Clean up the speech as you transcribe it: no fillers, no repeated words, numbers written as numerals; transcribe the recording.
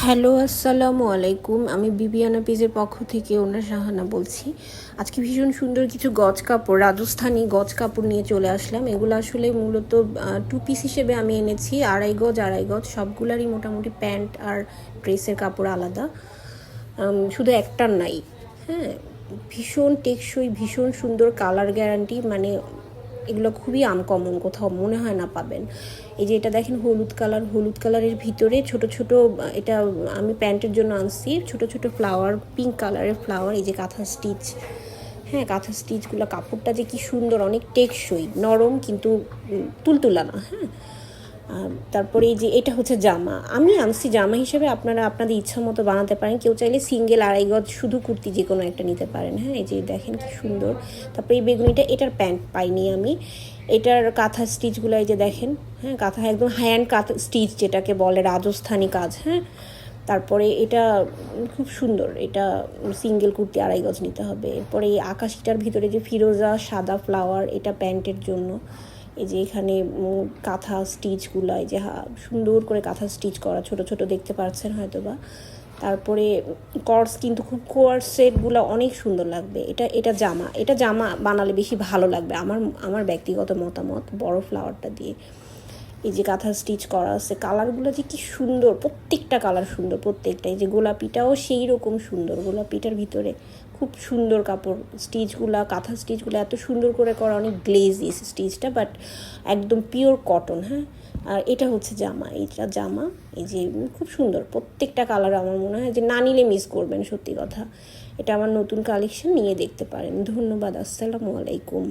Hello, আসসালামু আলাইকুম। আমি বিবিয়ানা পেজের পক্ষ থেকে ওনার শাহানা বলছি। আজকে ভীষণ সুন্দর কিছু গজ কাপড়, রাজস্থানী গজ কাপড় নিয়ে চলে আসলাম। এগুলো আসলে মূলত 2 পিস হিসেবে আমি এনেছি, আড়াই গজ। সবগুলারই মোটামুটি প্যান্ট আর ড্রেসের কাপড় আলাদা, শুধু একটার নাই। হ্যাঁ, ভীষণ টেকসই, ভীষণ সুন্দর, কালার গ্যারান্টি। মানে এগুলো খুবই আনকমন, কোথাও মনে হয় না পাবেন। এই যে এটা দেখেন, হলুদ কালারের ভিতরে ছোট ছোট, এটা আমি প্যান্টের জন্য আনছি, ছোট ছোট ফ্লাওয়ার, পিঙ্ক কালারের ফ্লাওয়ার। এই যে কাঁথা স্টিচ, হ্যাঁ কাঁথা স্টিচগুলো, কাপড়টা যে কি সুন্দর, অনেক টেকসই, নরম কিন্তু তুলতুলা না। হ্যাঁ, তারপরে এই যে এটা হচ্ছে জামা, আমি আনছি জামা হিসেবে, আপনারা আপনাদের ইচ্ছা মতো বানাতে পারেন। কেউ চাইলে সিঙ্গেল আড়াই গজ শুধু কুর্তি যে কোনো একটা নিতে পারেন। হ্যাঁ, এই যে দেখেন কি সুন্দর। তারপরে এই বেগুনিটা, এটার প্যান্ট পাইনি আমি, এটার কাঁথা স্টিচগুলো এই যে দেখেন। হ্যাঁ, কাঁথা একদম হ্যান্ড কাঁথা স্টিচ যেটাকে বলে, রাজস্থানী কাজ। হ্যাঁ, তারপরে এটা খুব সুন্দর, এটা সিঙ্গেল কুর্তি আড়াই গজ নিতে হবে। এরপরে এই আকাশিটার ভিতরে যে ফিরোজা সাদা ফ্লাওয়ার, এটা প্যান্টের জন্য। এই যে এখানে কাঁথা স্টিচগুলো, এই যে সুন্দর করে কাঁথা স্টিচ করা, ছোট ছোট দেখতে পাচ্ছেন হয়তো বা। তারপরে কর্স, কিন্তু খুব কোয়ার সেটগুলো অনেক সুন্দর লাগবে। এটা জামা বানালে বেশি ভালো লাগবে, আমার ব্যক্তিগত মতামত, বড় ফ্লাওয়ারটা দিয়ে। এই যে কাঁথা স্টিচ করা আছে, কালারগুলো যে কি সুন্দর, প্রত্যেকটা কালার সুন্দর, প্রত্যেকটা। এই যে গোলাপিটাও সেই রকম সুন্দর, গোলাপিটার ভিতরে খুব সুন্দর কাপড়, স্টিচগুলা, কাঁথা স্টিচগুলো এত সুন্দর করে করা, অনেক গ্লেজি স্টিচটা, বাট একদম পিওর কটন। হ্যাঁ, আর এটা হচ্ছে জামা, এই যে খুব সুন্দর, প্রত্যেকটা কালার। আমার মনে হয় যে না নিলে মিস করবেন, সত্যি কথা। এটা আমার নতুন কালেকশন, নিয়ে দেখতে পারেন। ধন্যবাদ, আসসালামু আলাইকুম।